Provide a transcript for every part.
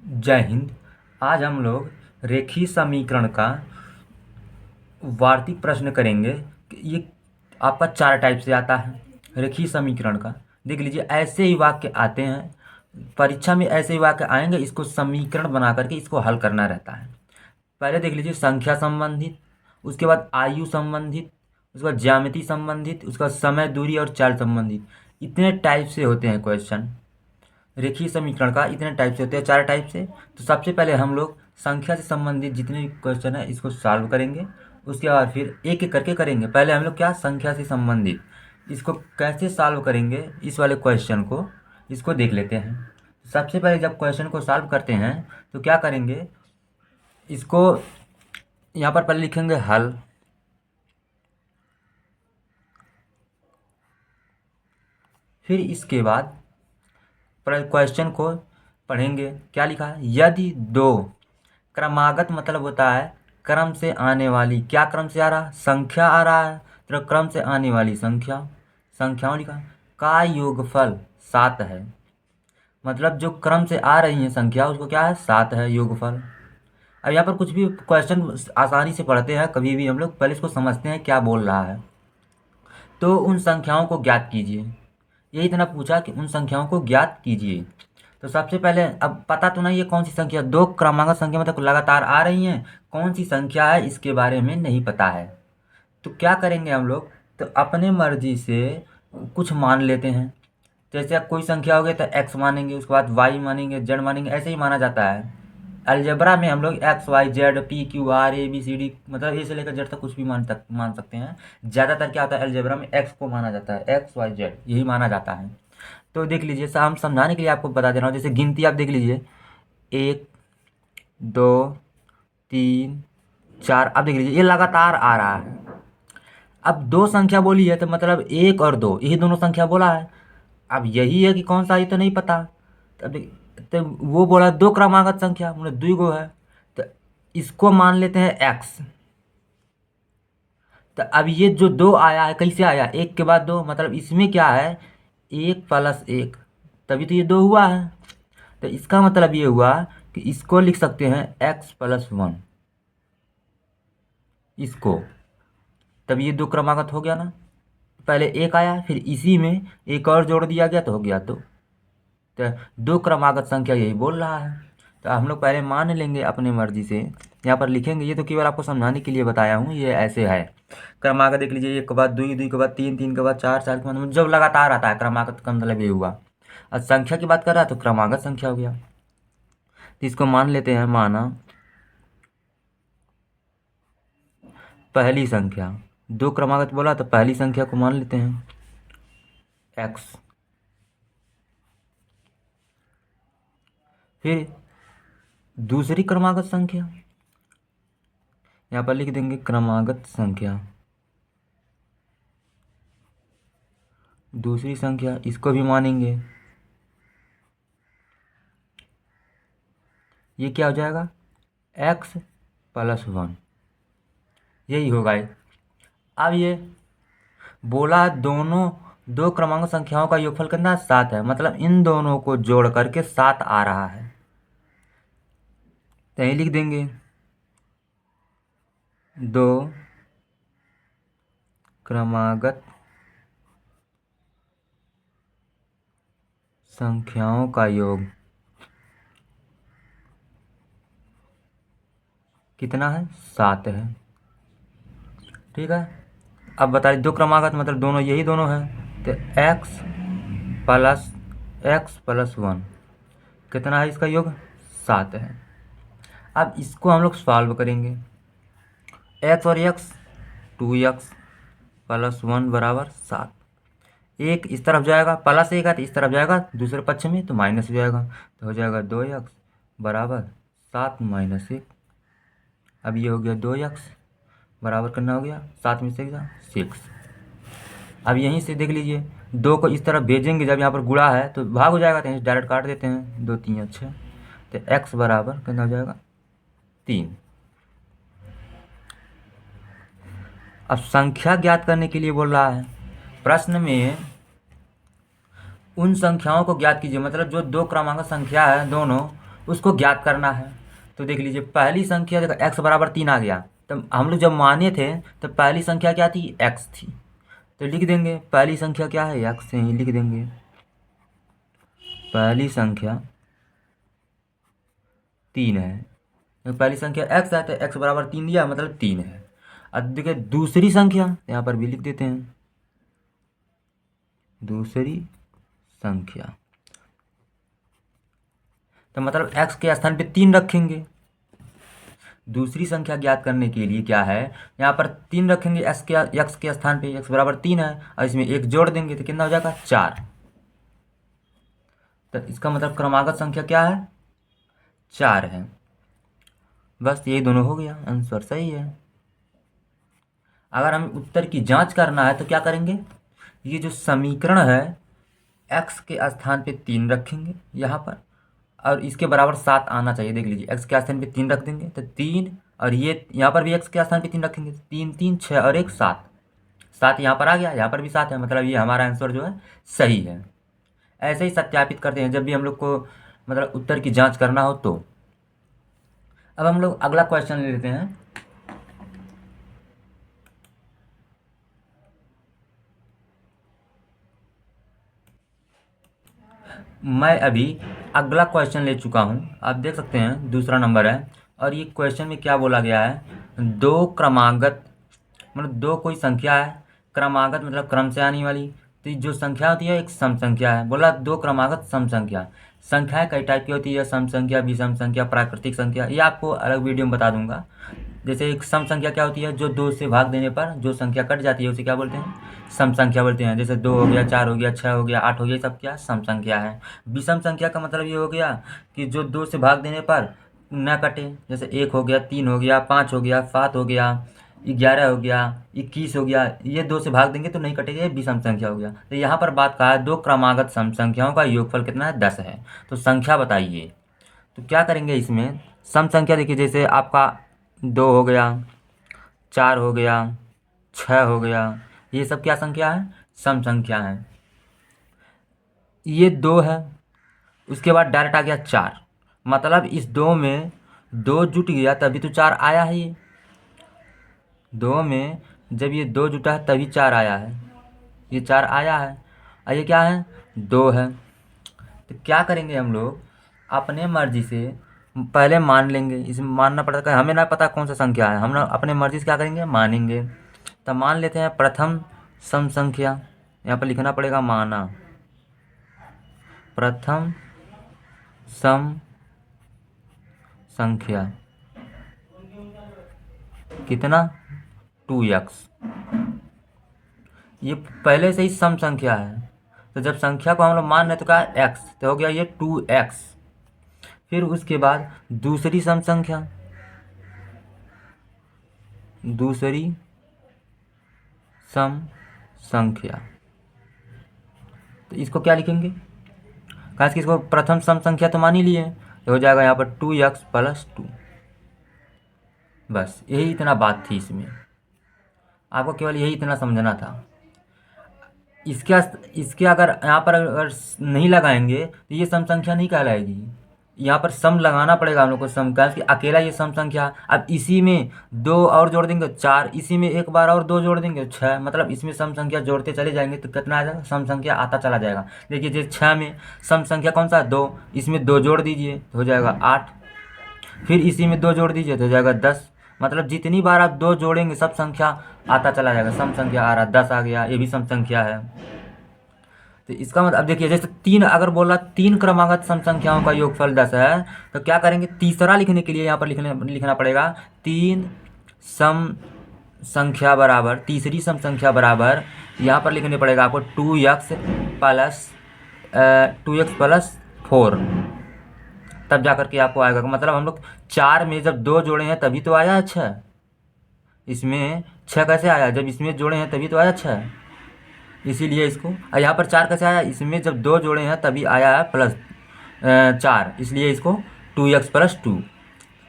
जय हिंद। आज हम लोग रेखीय समीकरण का वार्तिक प्रश्न करेंगे। ये आपका 4 टाइप से आता है रेखीय समीकरण का। देख लीजिए, ऐसे ही वाक्य आते हैं परीक्षा में, ऐसे ही वाक्य आएंगे, इसको समीकरण बना करके इसको हल करना रहता है। पहले देख लीजिए, संख्या संबंधित, उसके बाद आयु संबंधित, उसके बाद ज्यामिति संबंधित, उसके बाद समय, दूरी और चाल संबंधित। इतने टाइप से होते हैं क्वेश्चन रेखीय समीकरण का, इतने टाइप से होते हैं, 4 टाइप से। तो सबसे पहले हम लोग संख्या से संबंधित जितने भी क्वेश्चन है इसको सॉल्व करेंगे। उसके बाद फिर एक एक करके करेंगे। पहले हम लोग क्या, संख्या से संबंधित इसको कैसे सॉल्व करेंगे, इस वाले क्वेश्चन को, इसको देख लेते हैं। सबसे पहले जब क्वेश्चन को सॉल्व करते हैं तो क्या करेंगे, इसको यहाँ पर पहले लिखेंगे हल, फिर इसके बाद क्वेश्चन को पढ़ेंगे। क्या लिखा है, यदि दो क्रमागत मतलब होता है क्रम से आने वाली, क्या क्रम से आ रहा, संख्या आ रहा है, तो क्रम से आने वाली संख्या, संख्याओं लिखा का योगफल 7 है। मतलब जो क्रम से आ रही है संख्या उसको क्या है, 7 है योगफल। अब यहाँ पर कुछ भी क्वेश्चन आसानी से पढ़ते हैं, कभी भी हम लोग पहले इसको समझते हैं क्या बोल रहा है। तो उन संख्याओं को ज्ञात कीजिए, यही इतना पूछा कि उन संख्याओं को ज्ञात कीजिए। तो सबसे पहले अब पता तो नहीं है कौन सी संख्या, दो क्रमांक संख्या मतलब लगातार आ रही हैं, कौन सी संख्या है इसके बारे में नहीं पता है। तो क्या करेंगे हम लोग, तो अपने मर्जी से कुछ मान लेते हैं। जैसे अब कोई संख्या हो गई तो एक्स मानेंगे, उसके बाद वाई मानेंगे, जेड मानेंगे, ऐसे ही माना जाता है। अलजेब्रा में हम लोग x y z p q r a b c d, मतलब ए से लेकर जेड तक कुछ भी मान सकते हैं। ज़्यादातर क्या होता है, अलजेब्रा में एक्स को माना जाता है, एक्स वाई जेड यही माना जाता है। तो देख लीजिए, हम समझाने के लिए आपको बता दे रहा हूँ। जैसे गिनती आप देख लीजिए, 1 2 3 4, अब देख लीजिए ये लगातार आ रहा है। अब दो संख्या बोली है तो मतलब 1 और 2 यही दोनों संख्या बोला है। अब यही है कि कौन सा, ये तो नहीं पता। तो वो बोला दो क्रमागत संख्या मतलब 2 गो है, तो इसको मान लेते हैं एक्स। तो अब ये जो 2 आया है कैसे आया, 1 के बाद 2, मतलब इसमें क्या है 1 प्लस 1, तभी तो ये 2 हुआ है। तो इसका मतलब ये हुआ कि इसको लिख सकते हैं x+1, इसको, तब ये 2 क्रमागत हो गया ना। पहले 1 आया, फिर इसी में एक और जोड़ दिया गया तो हो गया 2। तो 2 क्रमागत संख्या यही बोल रहा है। तो हम लोग पहले मान लेंगे अपनी मर्जी से, यहाँ पर लिखेंगे। ये तो केवल आपको समझाने के लिए बताया हूँ, ये ऐसे है। क्रमागत देख लीजिए, 1 के बाद 2, 2 के बाद 3, 3 के बाद 4, 4 के बाद जब लगातार आता है क्रमागत का मतलब ये हुआ। और संख्या की बात कर रहा है तो क्रमागत संख्या हो गया। तो इसको मान लेते हैं, माना पहली संख्या, 2 क्रमागत बोला तो पहली संख्या को मान लेते हैं x। फिर दूसरी क्रमागत संख्या, यहाँ पर लिख देंगे क्रमागत संख्या, दूसरी संख्या इसको भी मानेंगे। ये क्या हो जाएगा, x+1, यही होगा ये। अब ये बोला दोनों दो क्रमांक संख्याओं का योगफल कितना, 7 है, मतलब इन दोनों को जोड़ करके 7 आ रहा है। तो यही लिख देंगे, दो क्रमागत संख्याओं का योग कितना है, 7 है। ठीक है। अब बताइए, दो क्रमागत मतलब दोनों, यही दोनों है। तो x+1 कितना है, इसका योग 7 है। अब इसको हम लोग सॉल्व करेंगे। x और x, 2x+1 बराबर 7। एक इस तरफ जाएगा, प्लस 1 है तो इस तरफ जाएगा दूसरे पक्ष में तो माइनस हो जाएगा, तो हो जाएगा 2x बराबर 7 - 1। अब ये हो गया 2x बराबर करना हो गया 7 में से 6। अब यहीं से देख लीजिए, 2 को इस तरफ भेजेंगे, जब यहाँ पर गुणा है तो भाग हो जाएगा, तो यहीं डायरेक्ट काट देते हैं, 2 3 6। तो x बराबर कितना हो जाएगा, 3। अब संख्या ज्ञात करने के लिए बोल रहा है प्रश्न में, उन संख्याओं को ज्ञात कीजिए, मतलब जो दो क्रमांक संख्या है दोनों उसको ज्ञात करना है। तो देख लीजिए, पहली संख्या देखो x बराबर 3 आ गया, तो हम लोग जब माने थे तो पहली संख्या क्या थी, x थी। तो लिख देंगे पहली संख्या क्या है, x से ही लिख देंगे। पहली संख्या 3 है, तो पहली संख्या x है तो x बराबर 3 दिया, मतलब 3 है। अब देखिए दूसरी संख्या, यहाँ पर भी लिख देते हैं दूसरी संख्या, तो मतलब x के स्थान पे 3 रखेंगे। दूसरी संख्या ज्ञात करने के लिए क्या है, यहाँ पर 3 रखेंगे x के स्थान पे, x बराबर 3 है, और इसमें 1 जोड़ देंगे तो कितना हो जाएगा, 4। तो इसका मतलब क्रमागत संख्या क्या है, 4 है। बस ये दोनों हो गया, आंसर सही है। अगर हमें उत्तर की जांच करना है तो क्या करेंगे, ये जो समीकरण है x के स्थान पे 3 रखेंगे यहाँ पर, और इसके बराबर 7 आना चाहिए। देख लीजिए x के स्थान पे 3 रख देंगे तो 3, और ये यहाँ पर भी x के स्थान पे 3 रखेंगे, 3 3 6 और 1 7, 7 यहाँ पर आ गया, यहाँ पर भी 7 है, मतलब ये हमारा आंसर जो है सही है। ऐसे ही सत्यापित करते हैं जब भी हम लोग को मतलब उत्तर की जांच करना हो तो। अब हम लोग अगला क्वेश्चन ले लेते हैं। मैं अभी अगला क्वेश्चन ले चुका हूँ, आप देख सकते हैं दूसरा नंबर है, और ये क्वेश्चन में क्या बोला गया है, दो क्रमागत, मतलब दो कोई संख्या है, क्रमागत मतलब क्रम से आने वाली, तो जो संख्या होती है एक सम संख्या है। बोला दो क्रमागत सम संख्या। संख्याएं कई टाइप की होती है, सम संख्या, विषम संख्या, प्राकृतिक संख्या, ये आपको अलग वीडियो में बता दूंगा। जैसे एक सम संख्या क्या होती है, जो 2 से भाग देने पर जो संख्या कट जाती है उसे क्या बोलते हैं, सम संख्या बोलते हैं। जैसे 2 हो गया, 4 हो गया, 6 हो गया, 8 हो गया, ये सब क्या सम संख्या है। विषम संख्या का मतलब ये हो गया कि जो 2 से भाग देने पर न कटे, जैसे 1 हो गया, 3 हो गया, 5 हो गया, 7 हो गया, 11 हो गया, 21 हो गया, ये 2 से भाग देंगे तो नहीं कटेगा, ये विषम संख्या हो गया। तो यहाँ पर बात कहा है दो क्रमागत सम संख्याओं का योगफल कितना है, 10 है। तो संख्या बताइए। तो क्या करेंगे इसमें, सम संख्या देखिए, जैसे आपका 2 हो गया, 4 हो गया, 6 हो गया, ये सब क्या संख्या है, सम संख्या है। ये 2 है, उसके बाद डायरेक्ट आ गया 4, मतलब इस 2 में 2 जुट गया तभी तो 4 आया है। ये 2 में जब ये 2 जुटा है तभी 4 आया है, ये 4 आया है, और ये क्या है, 2 है। तो क्या करेंगे हम लोग, अपने मर्जी से पहले मान लेंगे, इसमें मानना पड़ता है, हमें ना पता कौन सा संख्या है, हम ना अपने मर्जी से क्या करेंगे, मानेंगे। तो मान लेते हैं प्रथम सम संख्या, यहाँ पर लिखना पड़ेगा माना, प्रथम सम संख्या कितना, 2x। ये पहले से ही सम संख्या है, तो जब संख्या को हम लोग मान रहे तो क्या है, x, तो हो गया ये 2x। फिर उसके बाद दूसरी सम संख्या, दूसरी सम संख्या, तो इसको क्या लिखेंगे, खास कि इसको प्रथम सम संख्या तो मान ही लिए, तो हो जाएगा यहाँ पर 2x + 2। बस यही इतना बात थी इसमें, आपको केवल यही इतना समझना था। इसके इसके अगर यहाँ पर अगर नहीं लगाएंगे तो ये सम संख्या नहीं कहलाएगी, यहाँ पर सम लगाना पड़ेगा हम लोग को, सम का कि अकेला ये सम संख्या। अब इसी में 2 और जोड़ देंगे 4, इसी में एक बार और 2 जोड़ देंगे 6, मतलब इसमें सम संख्या जोड़ते चले जाएंगे तो कितना आ जाएगा, सम संख्या आता चला जाएगा। देखिए जैसे 6 में सम संख्या कौन सा है, 2, इसमें 2 जोड़ दीजिए तो हो जाएगा 8, फिर इसी में 2 जोड़ दीजिए तो हो जाएगा 10, मतलब जितनी बार आप 2 जोड़ेंगे सब संख्या आता चला जाएगा, सम संख्या आ रहा, 10 आ गया, ये भी सम संख्या है। तो इसका मतलब अब देखिए, जैसे 3 अगर बोला 3 क्रमागत सम संख्याओं का योगफल 10 है, तो क्या करेंगे, तीसरा लिखने के लिए यहाँ पर लिखना पड़ेगा 3 सम संख्या बराबर, तीसरी सम संख्या बराबर, यहाँ पर लिखने पड़ेगा आपको 2x + 4, तब जा करके आपको आएगा। मतलब हम लोग 4 में जब 2 जोड़े हैं तभी तो आया 6, इसमें 6 कैसे आया, जब इसमें जोड़े हैं तभी तो आया 6, इसीलिए इसको। और यहाँ पर 4 कैसे आया, इसमें जब 2 जोड़े हैं तभी आया है +4, इसलिए इसको 2x + 2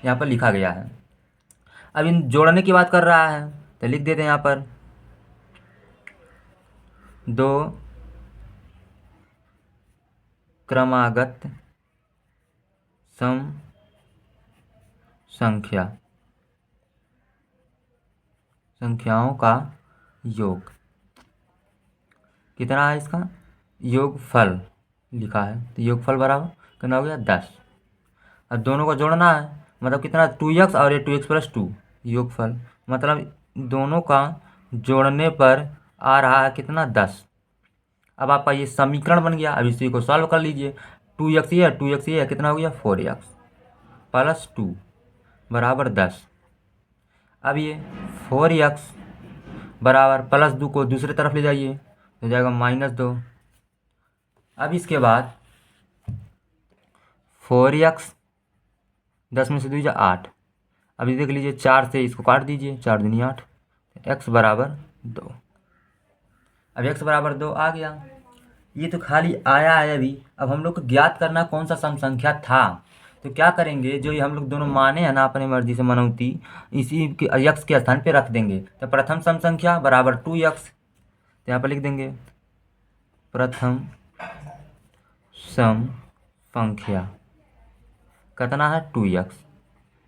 यहाँ पर लिखा गया है। अब इन जोड़ने की बात कर रहा है तो लिख देते हैं यहाँ पर 2 क्रमागत सम संख्या, संख्याओं का योग कितना है, इसका योगफल लिखा है, तो योगफल बराबर कितना हो गया 10। अब दोनों को जोड़ना है, मतलब कितना 2x और ये 2x+2 योगफल, मतलब दोनों का जोड़ने पर आ रहा है कितना 10। अब आपका ये समीकरण बन गया। अब इसी को सॉल्व कर लीजिए। 2x ये है, 2x ये है, कितना हो गया 4x+2 बराबर 10। अब ये 4x बराबर +2 को दूसरी तरफ ले जाइए, हो जाएगा -2। अब इसके बाद 4x 10 में से 2 8। अभी देख लीजिए 4 से इसको काट दीजिए, 4 दूनी 8, x बराबर 2। अब x बराबर 2 आ गया। ये तो खाली आया है अभी। अब हम लोग को ज्ञात करना कौन सा सम संख्या था। तो क्या करेंगे, जो ये हम लोग दोनों माने हैं ना अपने मर्जी से मनौती, इसी के x के स्थान पे रख देंगे। तो प्रथम सम संख्या बराबर 2x, तो यहाँ पर लिख देंगे प्रथम सम संख्या कितना है 2x,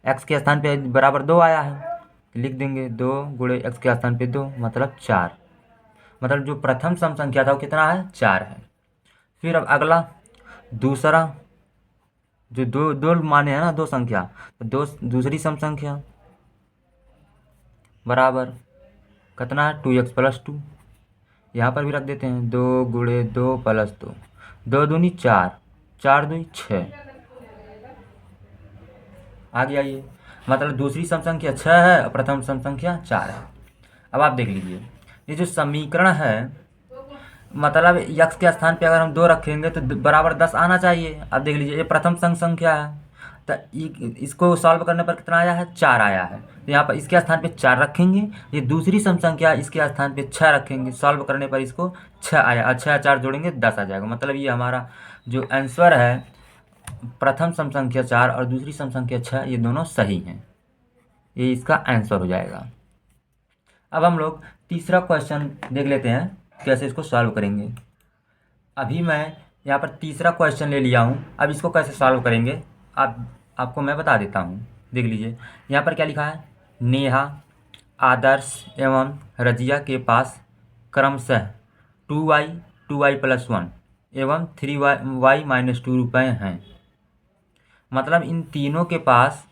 x के स्थान पे बराबर 2 आया है, लिख देंगे 2 गुणे x के स्थान पे 2 मतलब 4। मतलब जो प्रथम सम संख्या था वो कितना है 4 है। फिर अब अगला दूसरा, जो दो दो माने हैं ना दो संख्या, तो दूसरी सम संख्या बराबर कितना है 2x+2। यहाँ पर भी रख देते हैं 2 गुणे 2 + 2, 2 दूनी 4, 4 दूनी 6 आ गया ये। मतलब दूसरी सम संख्या 6 है और प्रथम सम संख्या 4 है। अब आप देख लीजिए ये जो समीकरण है, मतलब x के स्थान पे अगर हम 2 रखेंगे तो बराबर 10 आना चाहिए। अब देख लीजिए ये प्रथम सम संख्या है, तो इसको सॉल्व करने पर कितना आया है 4 आया है। तो यहाँ पर इसके स्थान पे 4 रखेंगे, ये दूसरी सम संख्या इसके स्थान पे 6 रखेंगे, सॉल्व करने पर इसको 6 आया, 6 4 जोड़ेंगे 10 आ जाएगा। मतलब ये हमारा जो आंसर है प्रथम सम संख्या 4 और दूसरी सम संख्या 6 ये दोनों सही हैं, ये इसका आंसर हो जाएगा। अब हम लोग तीसरा क्वेश्चन देख लेते हैं कैसे इसको सॉल्व करेंगे। अभी मैं यहाँ पर तीसरा क्वेश्चन ले लिया हूँ। अब इसको कैसे सॉल्व करेंगे आपको मैं बता देता हूँ। देख लीजिए यहाँ पर क्या लिखा है, नेहा, आदर्श एवं रजिया के पास क्रमशः 2y 2y+1 एवं 3y-2 रुपये हैं। मतलब इन तीनों के पास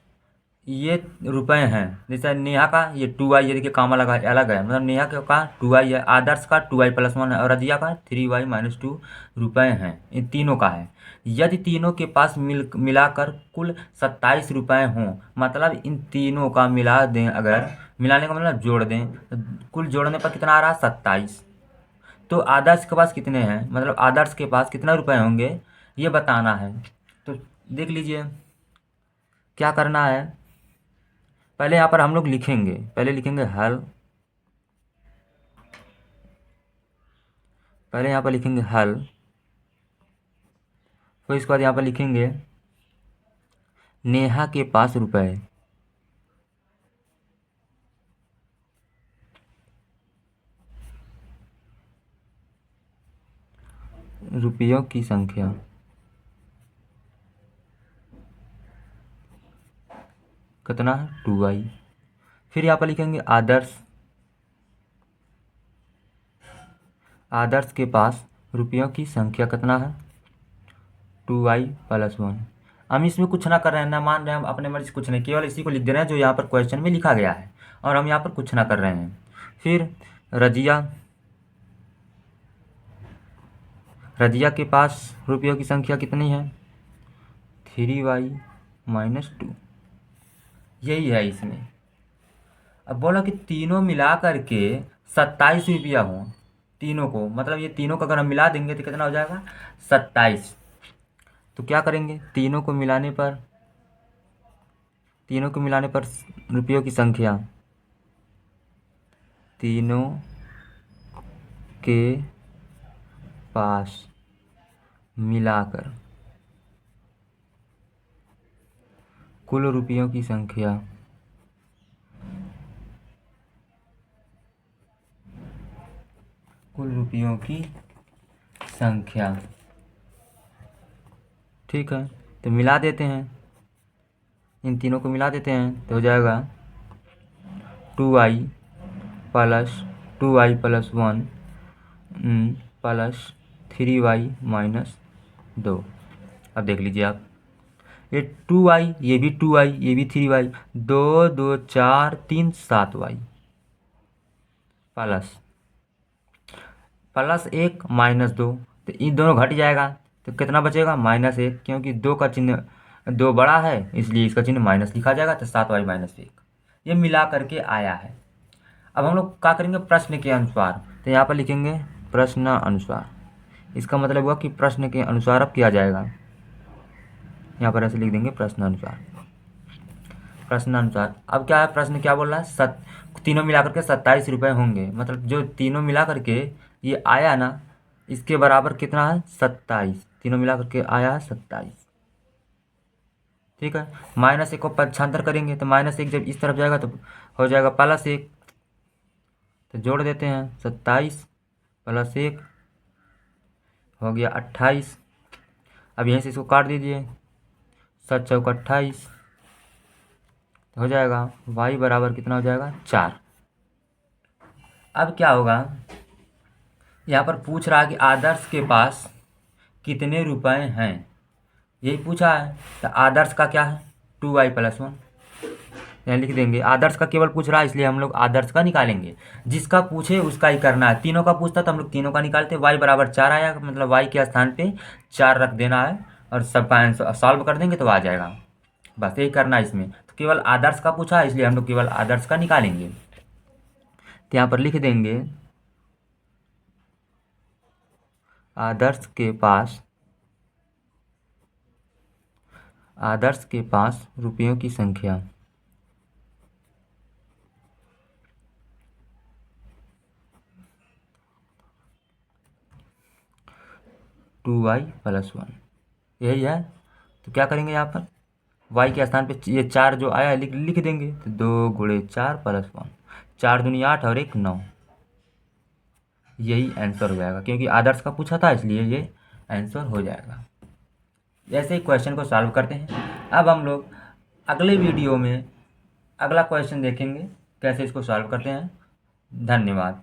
ये रुपए हैं। जैसे नेहा का ये 2y, ये देखिए कामा लगा अलग है, मतलब नेहा का 2y है, आदर्श का 2y+1 है और रजिया का 3y-2 रुपये हैं। इन तीनों का है। यदि तीनों के पास मिलाकर कुल 27 रुपये हों, मतलब इन तीनों का मिला दें, अगर मिलाने का मतलब जोड़ दें, तो कुल जोड़ने पर कितना आ रहा है 27। तो आदर्श के पास कितने हैं, मतलब आदर्श के पास कितना रुपए होंगे ये बताना है। तो देख लीजिए क्या करना है। पहले यहाँ पर हम लोग लिखेंगे, पहले लिखेंगे हल, पहले यहाँ पर लिखेंगे हल, फिर इसके बाद यहाँ पर लिखेंगे नेहा के पास रुपए, रुपयों की संख्या कितना है 2y। फिर यहाँ पर लिखेंगे आदर्श, आदर्श के पास रुपयों की संख्या कितना है 2y+1। हम इसमें कुछ ना कर रहे हैं, ना मान रहे हैं हम अपने मर्जी से, कुछ नहीं, केवल इसी को लिख दे रहे हैं जो यहाँ पर क्वेश्चन में लिखा गया है, और हम यहाँ पर कुछ ना कर रहे हैं। फिर रजिया, रजिया के पास रुपयों की संख्या कितनी है 3y-2, यही है इसमें। अब बोला कि तीनों मिला करके 27 रुपया हो तीनों को, मतलब ये तीनों को अगर हम मिला देंगे तो कितना हो जाएगा 27। तो क्या करेंगे, तीनों को मिलाने पर, तीनों को मिलाने पर रुपयों की संख्या, तीनों के पास मिलाकर कुल रुपयों की संख्या, कुल रुपयों की संख्या, ठीक है। तो मिला देते हैं, इन तीनों को मिला देते हैं तो हो जाएगा 2i plus 2i+1 plus 3y minus 2। अब देख लीजिए आप, ये 2i, ये भी 2i, ये भी 3y, 2 2 4 3 7y प्लस +1 -2, तो इन दोनों घट जाएगा तो कितना बचेगा -1, क्योंकि 2 का चिन्ह 2 बड़ा है इसलिए इसका चिन्ह माइनस लिखा जाएगा, तो 7y-1 ये मिला करके आया है। अब हम लोग क्या करेंगे, प्रश्न के अनुसार, तो यहाँ पर लिखेंगे प्रश्न अनुसार। इसका मतलब हुआ कि प्रश्न के अनुसार अब किया जाएगा। यहाँ पर ऐसे लिख देंगे प्रश्नानुसार। प्रश्नानुसार अब क्या है, प्रश्न क्या बोल रहा है, तीनों मिला करके 27 रुपये होंगे। मतलब जो तीनों मिला करके ये आया ना, इसके बराबर कितना है 27, तीनों मिला करके आया है 27। ठीक है, -1 को पक्षांतर करेंगे तो -1 जब इस तरफ जाएगा तो हो जाएगा +1, तो जोड़ देते हैं 27 + 1 हो गया 28। अब यहीं से इसको काट दीजिए, 7 चौक 28 हो जाएगा y बराबर कितना हो जाएगा 4। अब क्या होगा, यहाँ पर पूछ रहा है कि आदर्श के पास कितने रुपए हैं, यही पूछा है। तो आदर्श का क्या है 2i+1, यहाँ लिख देंगे। आदर्श का केवल पूछ रहा है इसलिए हम लोग आदर्श का निकालेंगे, जिसका पूछे उसका ही करना है। तीनों का पूछता तो हम लोग तीनों का निकालते। y बराबर 4 आया, मतलब y के स्थान पे 4 रख देना है और सबका आंसर सॉल्व कर देंगे तो आ जाएगा। बस यही करना है इसमें। तो केवल आदर्श का पूछा है इसलिए हम लोग केवल आदर्श का निकालेंगे। तो यहाँ पर लिख देंगे आदर्श के पास रुपयों की संख्या 2i+1 यही है। तो क्या करेंगे, यहाँ पर y के स्थान पे ये 4 जो आया है लिख देंगे। तो 2 × 4 + 1, 4 दूनी 8 और 1 9, यही आंसर हो जाएगा। क्योंकि आदर्श का पूछा था इसलिए ये आंसर हो जाएगा। जैसे ही क्वेश्चन को सॉल्व करते हैं, अब हम लोग अगले वीडियो में अगला क्वेश्चन देखेंगे कैसे इसको सॉल्व करते हैं। धन्यवाद।